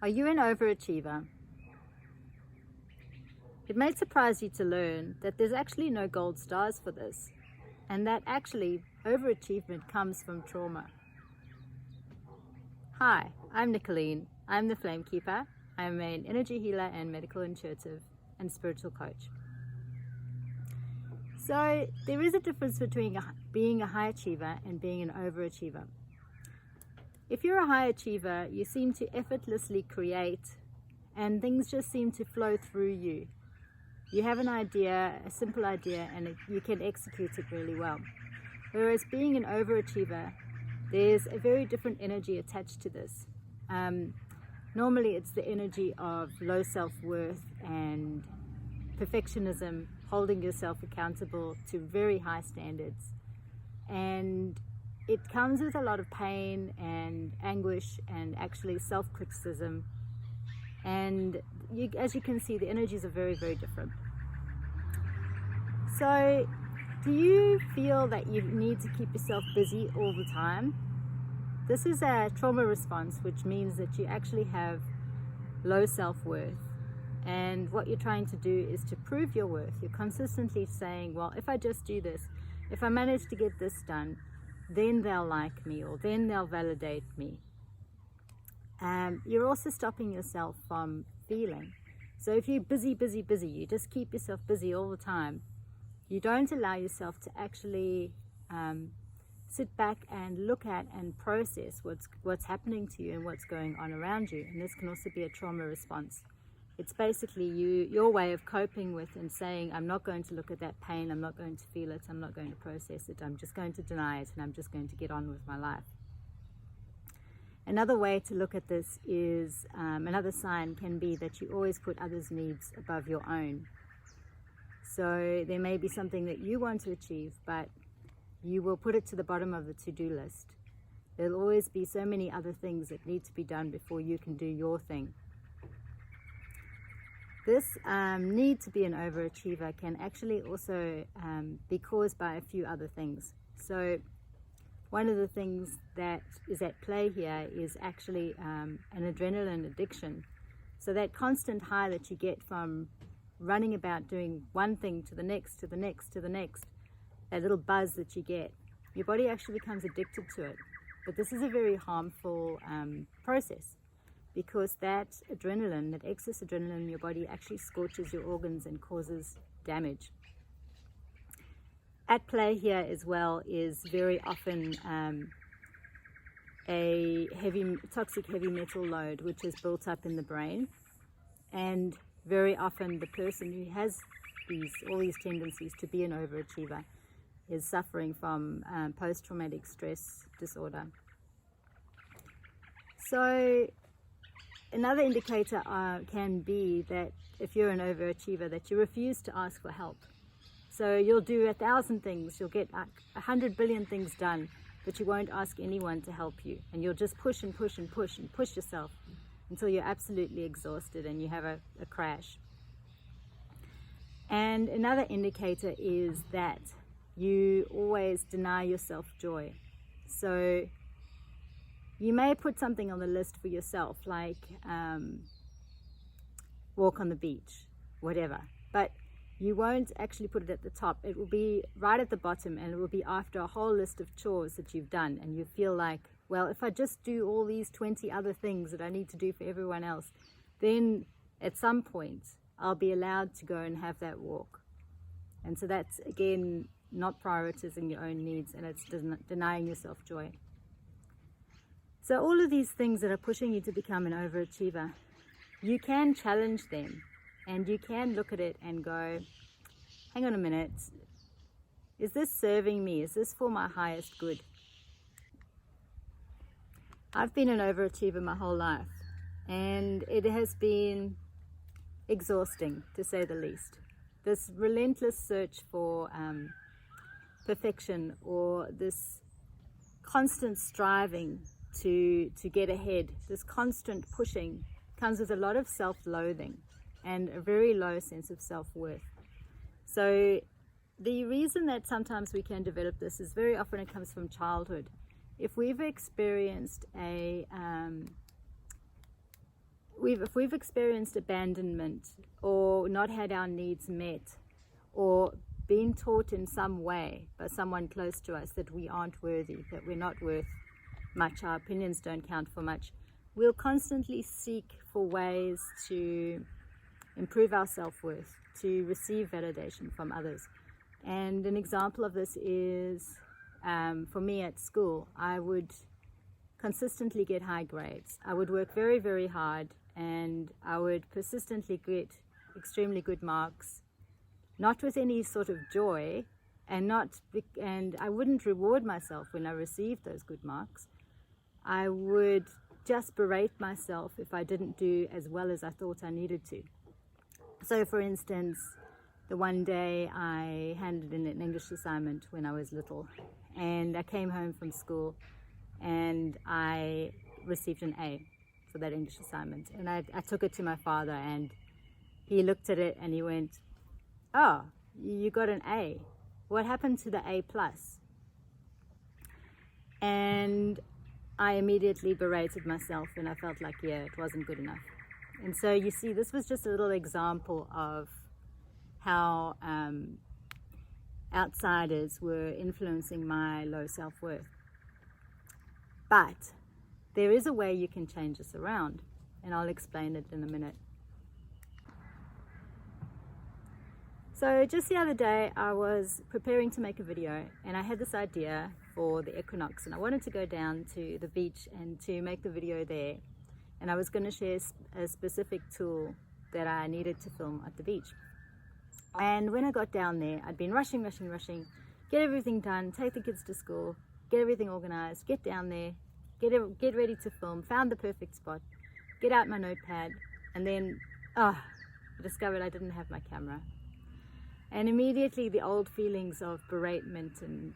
Are you an overachiever? It may surprise you to learn that there's actually no gold stars for this, and that actually overachievement comes from trauma. Hi, I'm Nicolene. I'm the Flamekeeper. I'm an energy healer and medical intuitive and spiritual coach. So there is a difference between being a high achiever and being an overachiever. If you're a high achiever, you seem to effortlessly create and things just seem to flow through you. You have an idea, a simple idea, and you can execute it really well. Whereas being an overachiever, there's a very different energy attached to this. Normally it's the energy of low self-worth and perfectionism, holding yourself accountable to very high standards. And it comes with a lot of pain and anguish and actually self-criticism. And as you can see, the energies are very, very different. So do you feel that you need to keep yourself busy all the time? This is a trauma response, which means that you actually have low self-worth. And what you're trying to do is to prove your worth. You're consistently saying, well, if I just do this, if I manage to get this done, then they'll like me, or then they'll validate me. You're also stopping yourself from feeling. So if you're busy, you just keep yourself busy all the time, you don't allow yourself to actually sit back and look at and process what's happening to you and what's going on around you. And this can also be a trauma response. It's basically your way of coping with and saying, I'm not going to look at that pain, I'm not going to feel it, I'm not going to process it, I'm just going to deny it, and I'm just going to get on with my life. Another way to look at this is, another sign can be that you always put others' needs above your own. So there may be something that you want to achieve, but you will put it to the bottom of the to-do list. There'll always be so many other things that need to be done before you can do your thing. This need to be an overachiever can actually also be caused by a few other things. So one of the things that is at play here is actually an adrenaline addiction. So that constant high that you get from running about doing one thing to the next, to the next, to the next, that little buzz that you get, your body actually becomes addicted to it. But this is a very harmful process, because that adrenaline, that excess adrenaline in your body actually scorches your organs and causes damage. At play here as well is very often a toxic heavy metal load which is built up in the brain, and very often the person who has all these tendencies to be an overachiever is suffering from post-traumatic stress disorder. So another indicator can be that if you're an overachiever, that you refuse to ask for help. So you'll do 1,000 things, you'll get 100 billion things done, but you won't ask anyone to help you. And you'll just push and push and push and push yourself until you're absolutely exhausted and you have a crash. And another indicator is that you always deny yourself joy. So you may put something on the list for yourself, like walk on the beach, whatever, but you won't actually put it at the top. It will be right at the bottom, and it will be after a whole list of chores that you've done, and you feel like, well, if I just do all these 20 other things that I need to do for everyone else, then at some point I'll be allowed to go and have that walk. And so that's, again, not prioritizing your own needs, and it's denying yourself joy. So all of these things that are pushing you to become an overachiever, you can challenge them, and you can look at it and go, hang on a minute, is this serving me? Is this for my highest good? I've been an overachiever my whole life, and it has been exhausting, to say the least. This relentless search for perfection, or this constant striving to get ahead, this constant pushing, comes with a lot of self-loathing and a very low sense of self-worth. So the reason that sometimes we can develop this is very often it comes from childhood. If we've experienced if we've experienced abandonment or not had our needs met or been taught in some way by someone close to us that we aren't worthy, that we're not worth much, our opinions don't count for much, we'll constantly seek for ways to improve our self-worth, to receive validation from others. And an example of this is, for me at school, I would consistently get high grades. I would work very, very hard, and I would persistently get extremely good marks, not with any sort of joy, and I wouldn't reward myself when I received those good marks. I would just berate myself if I didn't do as well as I thought I needed to. So for instance, the one day I handed in an English assignment when I was little, and I came home from school and I received an A for that English assignment. And I took it to my father, and he looked at it and he went, "Oh, you got an A. What happened to the A plus?" And I immediately berated myself, and I felt like, yeah, it wasn't good enough. And so you see, this was just a little example of how outsiders were influencing my low self-worth. But there is a way you can change this around, and I'll explain it in a minute. So just the other day, I was preparing to make a video, and I had this idea for the equinox, and I wanted to go down to the beach and to make the video there. And I was going to share a specific tool that I needed to film at the beach. And when I got down there, I'd been rushing, get everything done, take the kids to school, get everything organized, get down there, get ready to film, found the perfect spot, get out my notepad, and then I discovered I didn't have my camera. And immediately the old feelings of beratement and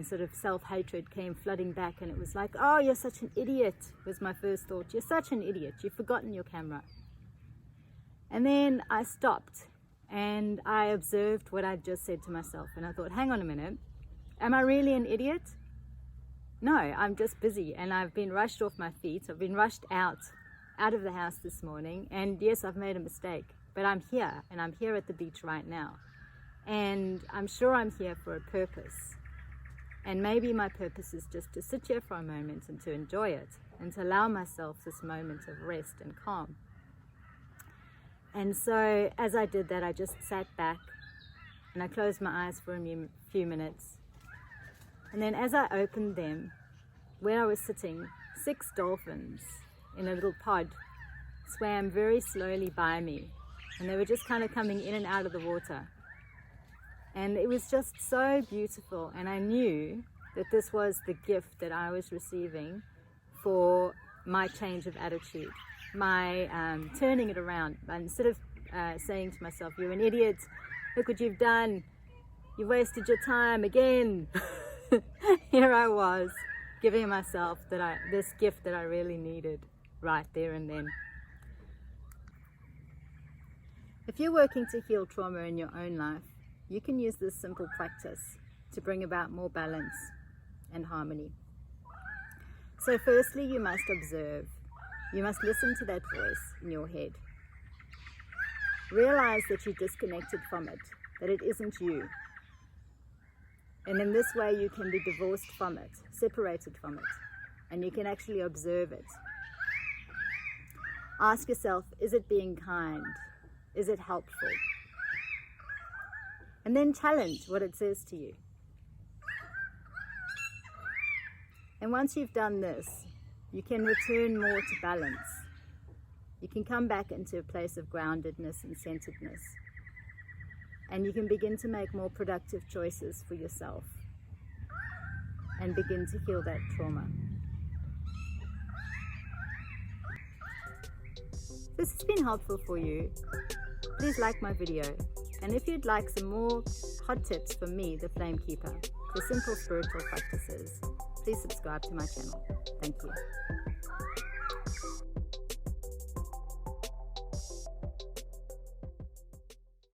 sort of self-hatred came flooding back, and it was like, "Oh, you're such an idiot," was my first thought. "You're such an idiot, you've forgotten your camera." And then I stopped and I observed what I'd just said to myself, and I thought, hang on a minute, am I really an idiot? No, I'm just busy, and I've been rushed off my feet. I've been rushed out of the house this morning, and yes, I've made a mistake, but I'm here, and I'm here at the beach right now. And I'm sure I'm here for a purpose. And maybe my purpose is just to sit here for a moment and to enjoy it and to allow myself this moment of rest and calm. And so as I did that, I just sat back and I closed my eyes for a few minutes. And then as I opened them, where I was sitting, 6 dolphins in a little pod swam very slowly by me. And they were just kind of coming in and out of the water. And it was just so beautiful, and I knew that this was the gift that I was receiving for my change of attitude, my turning it around. Instead of saying to myself, "You're an idiot, look what you've done, you've wasted your time again," here I was giving myself this gift that I really needed right there and then. If you're working to heal trauma in your own life, you can use this simple practice to bring about more balance and harmony. So firstly, you must observe. You must listen to that voice in your head. Realize that you're disconnected from it, that it isn't you. And in this way, you can be divorced from it, separated from it, and you can actually observe it. Ask yourself, is it being kind? Is it helpful? And then challenge what it says to you. And once you've done this, you can return more to balance. You can come back into a place of groundedness and centeredness. And you can begin to make more productive choices for yourself and begin to heal that trauma. If this has been helpful for you, please like my video. And if you'd like some more hot tips from me, the Flamekeeper, for simple spiritual practices, please subscribe to my channel. Thank you.